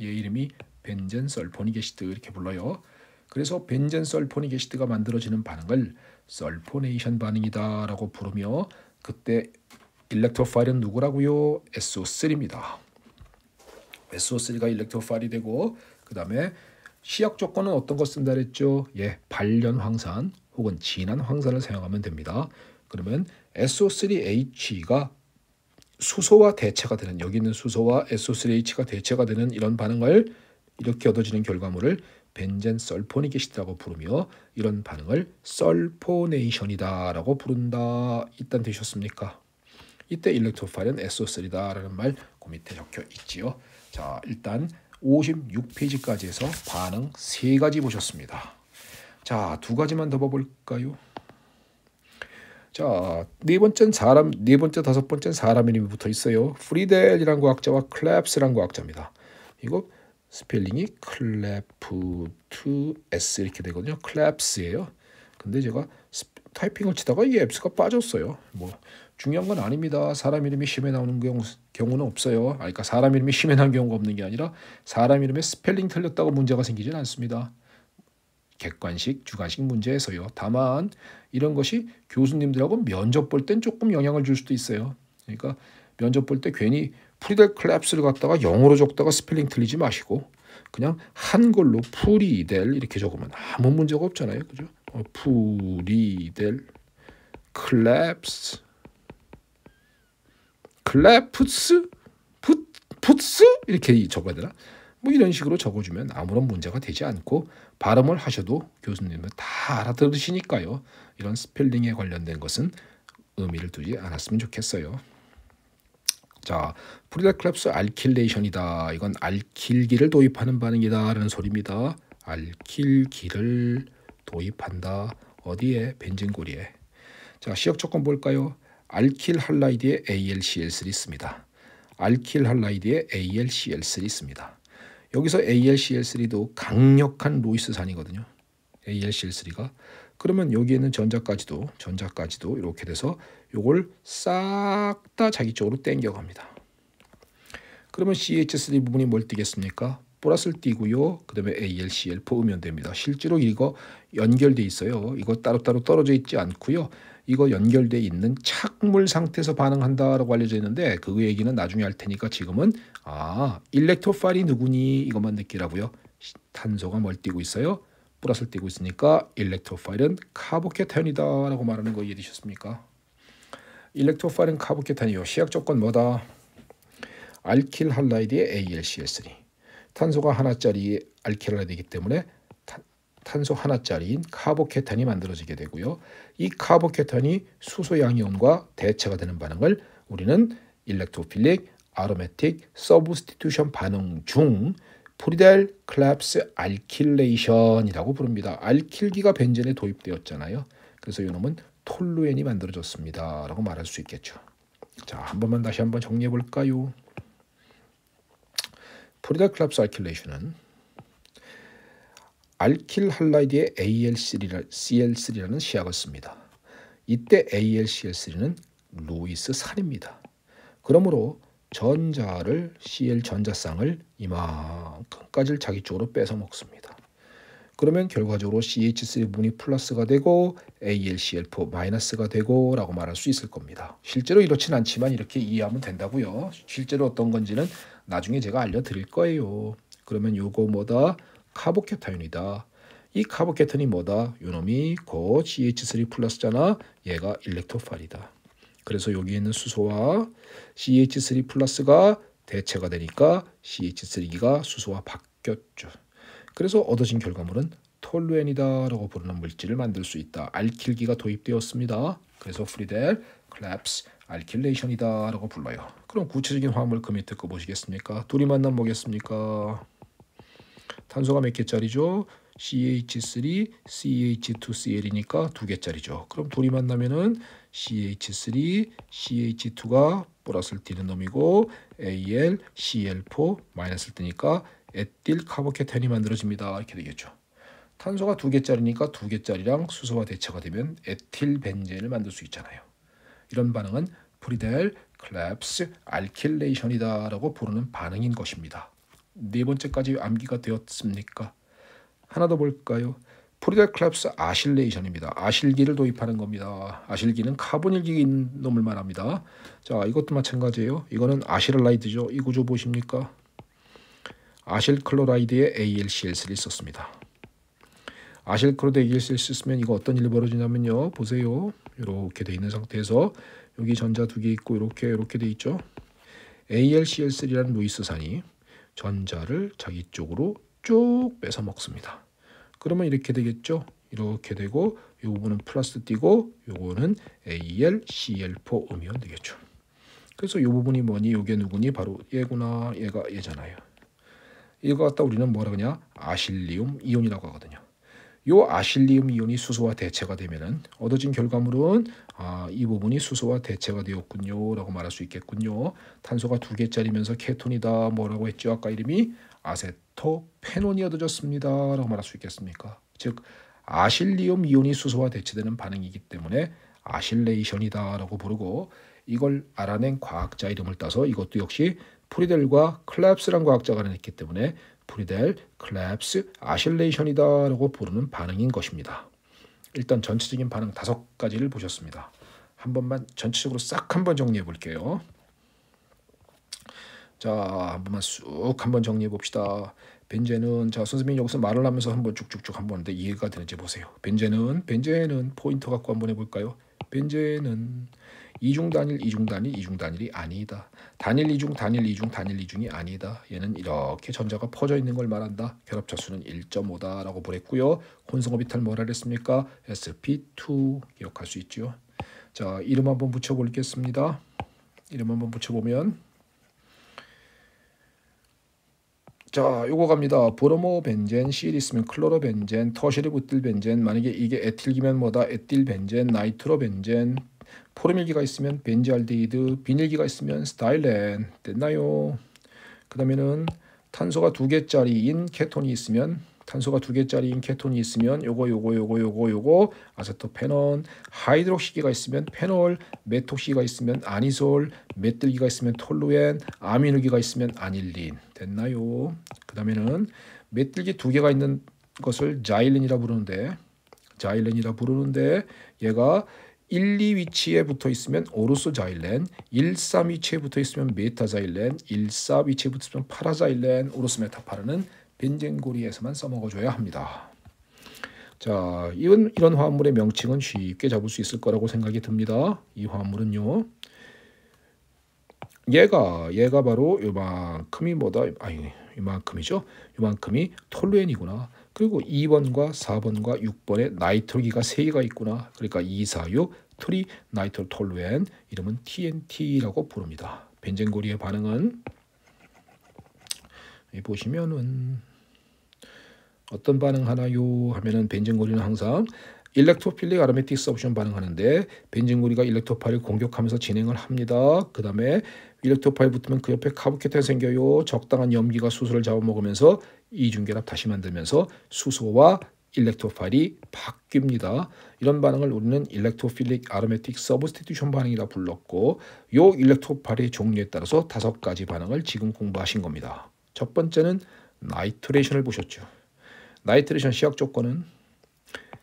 얘 이름이 벤젠 설포닉 애시드 이렇게 불러요. 그래서 벤젠 설포닉 애시드가 만들어지는 반응을 설포네이션 반응이다라고 부르며 그때 일렉트로파일은 누구라고요? SO3입니다. SO3가 일렉트로파일이 되고 그 다음에 시약 조건은 어떤 거 쓴다 그랬죠? 예, 발연 황산 혹은 진한 황산을 사용하면 됩니다. 그러면 SO3H가 수소와 대체가 되는 여기 있는 수소와 SO3H가 대체가 되는 이런 반응을 이렇게 얻어지는 결과물을 벤젠 설포닉 애시드라고 부르며 이런 반응을 설포네이션이다라고 부른다. 일단 되셨습니까? 이때 일렉트로파일은 SO3다라는 말 그 밑에 적혀 있지요. 자, 일단 56페이지까지 해서 반응 3가지 보셨습니다. 자, 2가지만 더 봐볼까요? 자, 네 번째, 다섯 번째 사람 이름이 붙어 있어요. 프리델이란 과학자와 클랩스란 과학자입니다. 이거 스펠링이 클래프트 S 이렇게 되거든요. 클랩스예요. 근데 제가 타이핑을 치다가 이 F가 빠졌어요. 뭐 중요한 건 아닙니다. 사람 이름이 심해 나오는 경우는 없어요. 그러니까 사람 이름이 심해 나오는 경우가 없는 게 아니라 사람 이름에 스펠링 틀렸다고 문제가 생기진 않습니다. 객관식, 주관식 문제에서요. 다만 이런 것이 교수님들하고 면접 볼 땐 조금 영향을 줄 수도 있어요. 그러니까 면접 볼 때 괜히 프리델 클랩스를 갖다가 영어로 적다가 스펠링 틀리지 마시고 그냥 한글로 프리델 이렇게 적으면 아무 문제가 없잖아요. 그죠? 프리델 클랩스 클래프스 풋스 이렇게 적어야 되나? 뭐 이런 식으로 적어주면 아무런 문제가 되지 않고 발음을 하셔도 교수님은 다 알아들으시니까요. 이런 스펠링에 관련된 것은 의미를 두지 않았으면 좋겠어요. 자, 프리델 클랩스 알킬레이션이다. 이건 알킬기를 도입하는 반응이다라는 소리입니다. 알킬기를 도입한다. 어디에? 벤젠고리에. 자, 시약 조건 볼까요? 알킬 할라이드에 AlCl3 있습니다. 알킬 할라이드에 AlCl3 있습니다. 여기서 AlCl3도 강력한 로이스산이거든요. AlCl3가. 그러면 여기에는 전자까지도 이렇게 돼서 요걸 싹 다 자기 쪽으로 땡겨갑니다. 그러면 CH3 부분이 뭘 띄겠습니까? 플러스를 띄고요. 그 다음에 AlCl4 으면 됩니다. 실제로 이거 연결돼 있어요. 이거 따로따로 떨어져 있지 않고요. 이거 연결돼 있는 착물 상태에서 반응한다라고 알려져 있는데 그 얘기는 나중에 할 테니까 지금은 일렉트로파일이 누구니 이것만 느끼라고요. 탄소가 뭘 띄고 있어요? 플러스를 띄고 있으니까 일렉트로파일은 카보케타이온이다라고 말하는 거 이해되셨습니까? 일렉트로파일은 카보케타이온이요. 시약 조건 뭐다? 알킬 할라이드의 AlCl3. 탄소가 하나짜리 알킬 할라이드이기 때문에 탄소 하나짜리인 카보케탄이 만들어지게 되고요. 이 카보케탄이 수소 양이온과 대체가 되는 반응을 우리는 일렉트로필릭 아로매틱 서브스티튜션 반응 중 프리델 클랩스 알킬레이션이라고 부릅니다. 알킬기가 벤젠에 도입되었잖아요. 그래서 이놈은 톨루엔이 만들어졌습니다. 라고 말할 수 있겠죠. 자, 한 번만 다시 한번 정리해 볼까요? 프리델 클랩스 알킬레이션은 알킬 할라이드의 AlCl3라는 시약을 씁니다. 이때 AlCl3는 로이스 산입니다. 그러므로 전자를 Cl 전자쌍을 이만큼까지 자기 쪽으로 뺏어 먹습니다. 그러면 결과적으로 CH3 부분이 플러스가 되고 AlCl4 마이너스가 되고 라고 말할 수 있을 겁니다. 실제로 이렇진 않지만 이렇게 이해하면 된다고요. 실제로 어떤 건지는 나중에 제가 알려드릴 거예요. 그러면 요거 뭐다? 카보케타윤이다. 이 카보케탄이 뭐다? 요놈이 곧 CH3 플러스잖아. 얘가 일렉트로파일이다. 그래서 여기 있는 수소와 CH3 플러스가 대체가 되니까 CH3가 수소와 바뀌었죠. 그래서 얻어진 결과물은 톨루엔이다라고 부르는 물질을 만들 수 있다. 알킬기가 도입되었습니다. 그래서 프리델 클랩스 알킬레이션이다라고 불러요. 그럼 구체적인 화합물 그 밑에 거 보시겠습니까? 둘이 만나면 뭐겠습니까? 탄소가 몇 개짜리죠? CH3, CH2Cl이니까 2개짜리죠. 그럼 둘이 만나면은 CH3, CH2가 플러스를 띠는 놈이고 Al, Cl4 마이너스를 띠니까 에틸 카보케탄이 만들어집니다. 이렇게 되겠죠. 탄소가 2개짜리니까 2개짜리랑 수소와 대체가 되면 에틸 벤젠을 만들 수 있잖아요. 이런 반응은 프리델 클랩스 알킬레이션이다라고 부르는 반응인 것입니다. 네 번째까지 암기가 되었습니까? 하나 더 볼까요? 프리델 클랩스 아실레이션입니다. 아실기를 도입하는 겁니다. 아실기는 카본일기 있는 놈을 말합니다. 자, 이것도 마찬가지예요. 이거는 아실알라이드죠. 이 구조 보십니까? 아실클로라이드에 AlCl3를 썼습니다. 아실클로라이드 AlCl3 쓰면 이거 어떤 일이 벌어지냐면요. 보세요. 이렇게 돼 있는 상태에서 여기 전자 2개 있고 이렇게 돼 있죠. AlCl3라는 루이스산이 전자를 자기 쪽으로 쭉 뺏어 먹습니다. 그러면 이렇게 되겠죠. 이렇게 되고 이 부분은 플러스 띄고 요거는 AlCl4 음이온 되겠죠. 그래서 이 부분이 뭐니? 요게 누구니? 바로 얘구나. 얘가 얘잖아요. 이거 갖다 우리는 뭐라 그러냐? 아실리움 이온이라고 하거든요. 요 아실리움 이온이 수소와 대체가 되면은 얻어진 결과물은 이 부분이 수소와 대체가 되었군요 라고 말할 수 있겠군요. 탄소가 2개짜리면서 케톤이다. 뭐라고 했죠? 아까 이름이 아세토페논이 얻어졌습니다 라고 말할 수 있겠습니까? 즉 아실리움 이온이 수소와 대체되는 반응이기 때문에 아실레이션이다 라고 부르고, 이걸 알아낸 과학자 이름을 따서 이것도 역시 프리델과 클랩스란 과학자가 알아냈기 때문에 프리델 클랩스 아실레이션이다라고 부르는 반응인 것입니다. 일단 전체적인 반응 5가지를 보셨습니다. 한 번만 전체적으로 싹 한번 정리해 볼게요. 자, 한 번만 쑥 한번 정리해 봅시다. 벤젠은, 자, 선생님이 여기서 말을 하면서 한번 쭉쭉쭉 한번 이해가 되는지 보세요. 벤젠은 포인터 갖고 한번 해볼까요? 벤젠은 이중단일이 아니다. 단일 이중이 아니다. 얘는 이렇게 전자가 퍼져 있는 걸 말한다. 결합차수는 1.5다라고 보랬고요. 혼성오비탈 뭐라 그랬습니까? sp2 기억할 수 있죠. 자, 이름 한번 붙여보겠습니다. 이름 한번 붙여보면, 자, 요거 갑니다. 브로모벤젠, Cl 있으면 클로로벤젠, 터시리 부틸벤젠, 만약에 이게 에틸기면 뭐다? 에틸벤젠, 나이트로벤젠, 포르밀기가 있으면 벤지알데히드, 비닐기가 있으면 스타일렌. 됐나요? 그 다음에는 탄소가 2개짜리인 케톤이 있으면, 요거 아세토페논, 하이드록시기가 있으면 페놀, 메톡시기가 있으면 아니솔, 메틸기가 있으면 톨루엔, 아미노기가 있으면 아닐린. 됐나요? 그 다음에는 메틸기 2개가 있는 것을 자일렌이라 부르는데 얘가 1, 2 위치에 붙어 있으면 오르소자일렌, 1, 3 위치에 붙어 있으면 메타자일렌, 1, 4 위치에 붙어 있으면 파라자일렌, 오르스메타파라는 벤젠고리에서만 써먹어줘야 합니다. 자, 이런 화합물의 명칭은 쉽게 잡을 수 있을 거라고 생각이 듭니다. 이 화합물은요, 얘가 바로 요만큼이 뭐다? 이만큼이죠. 요만큼이 톨루엔이구나. 그리고 2번과 4번과 6번에 나이트로기가 3개가 있구나. 그러니까 2, 4, 6 트리 나이트로톨루엔, 이름은 TNT라고 부릅니다. 벤젠고리의 반응은 보시면은 어떤 반응하나요 하면은, 벤젠고리는 항상 일렉트로필릭 아로매틱 서브션 반응하는데 벤젠고리가 일렉트로파일을 공격하면서 진행을 합니다. 그 다음에 일렉트로파일 붙으면 그 옆에 카보케탄이 생겨요. 적당한 염기가 수소를 잡아먹으면서 이중결합 다시 만들면서 수소와 일렉트로파일이 바뀝니다. 이런 반응을 우리는 일렉트로필릭 아로매틱 서브스티튜션 반응이라 불렀고 요 일렉트로파일의 종류에 따라서 5가지 반응을 지금 공부하신 겁니다. 첫 번째는 나이트레이션을 보셨죠. 나이트레이션 시약 조건은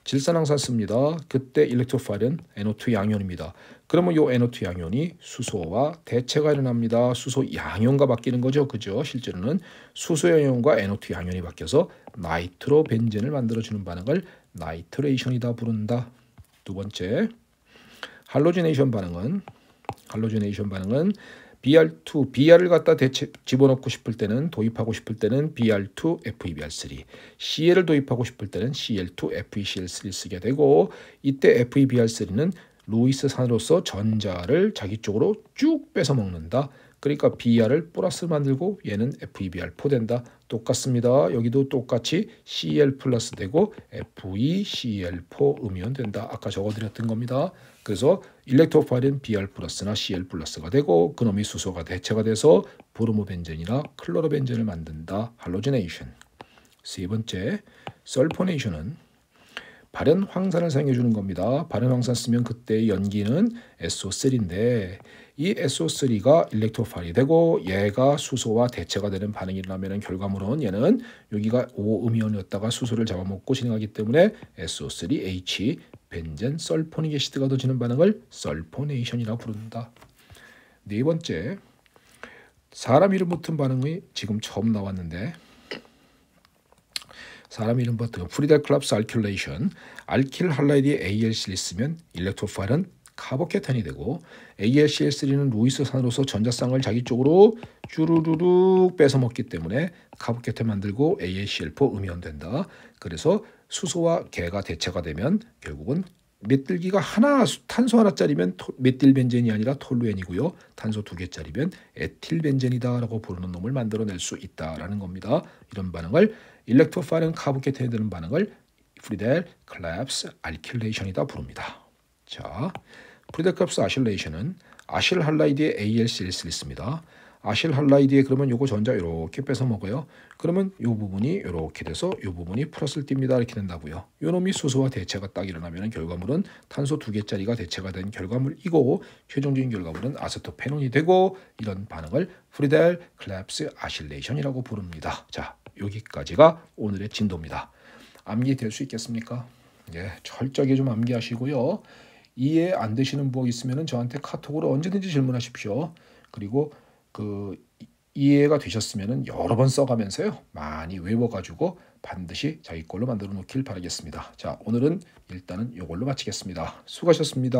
질산항산 씁니다. 그때 일렉트로파일은 NO2 양이온입니다. 그러면 이 NO2 양이온이 수소와 대체가 일어납니다. 수소 양이온과 바뀌는 거죠. 그죠? 실제로는 수소 양이온과 NO2 양이온이 바뀌어서 나이트로 벤젠을 만들어주는 반응을 나이트레이션이다 부른다. 두 번째, 할로지네이션 반응은 BR을 갖다 집어넣고 싶을 때는 도입하고 싶을 때는 Br2 FeBr3, Cl을 도입하고 싶을 때는 Cl2 FeCl3 쓰게 되고 이때 FeBr3는 루이스 산으로서 전자를 자기 쪽으로 쭉 뺏어 먹는다. 그러니까 Br을 플러스 만들고 얘는 FeBr4 된다. 똑같습니다. 여기도 똑같이 Cl 플러스 되고 FeCl4 음이온 된다. 아까 적어드렸던 겁니다. 그래서 일렉트로파일은 Br 플러스나 Cl 플러스가 되고 그놈이 수소가 대체가 돼서 브로모벤젠이나 클로로벤젠을 만든다. 할로지네이션. 세 번째, 설포네이션은 발연 황산을 사용해 주는 겁니다. 발연 황산 쓰면 그때 연기는 SO3인데 이 SO3가 일렉트로파일이 되고 얘가 수소와 대체가 되는 반응이 일어나면 결과물은 얘는 여기가 O음이온이었다가 수소를 잡아먹고 진행하기 때문에 SO3H 벤젠 설포닉 애시드가 더지는 반응을 설포네이션이라고 부른다. 네 번째, 사람 이름 붙은 반응이 지금 처음 나왔는데 사람 이름 붙은 프리델 클랍스 알킬레이션, 알킬 할라이드에 ALC를 쓰면 일렉트로파일은 카보케탄이 되고 ALCl3는 루이스 산으로서 전자쌍을 자기 쪽으로 쭈루루룩 뺏어 먹기 때문에 카보케탄 만들고 ALCl4 음이온 된다. 그래서 수소와 개가 대체가 되면 결국은 메틸기가 탄소 하나짜리면 메틸벤젠이 아니라 톨루엔이고요. 탄소 2개짜리면 에틸벤젠이다라고 부르는 놈을 만들어낼 수 있다라는 겁니다. 이런 반응을 일렉트로파일은 카보케탄이 되는 반응을 프리델 클랍스 알킬레이션이다 부릅니다. 자, 프리델 클랍스 아실레이션은 아실 할라이드에 ALC를 씁니다. 아실 할라이드에 그러면 요거 전자 이렇게 뺏어 먹어요. 그러면 요 부분이 이렇게 돼서 요 부분이 플러스를 띱니다. 이렇게 된다고요. 요 놈이 수소와 대체가 딱 일어나면 결과물은 탄소 2개짜리가 대체가 된 결과물이고 최종적인 결과물은 아세토페논이 되고 이런 반응을 프리델 클랍스 아실레이션이라고 부릅니다. 자, 여기까지가 오늘의 진도입니다. 암기될 수 있겠습니까? 예, 철저하게 좀 암기하시고요. 이해 안 되시는 부분 있으면 저한테 카톡으로 언제든지 질문하십시오. 그리고 이해가 되셨으면 여러 번 써가면서요. 많이 외워가지고 반드시 자기 걸로 만들어 놓길 바라겠습니다. 자, 오늘은 일단은 이걸로 마치겠습니다. 수고하셨습니다.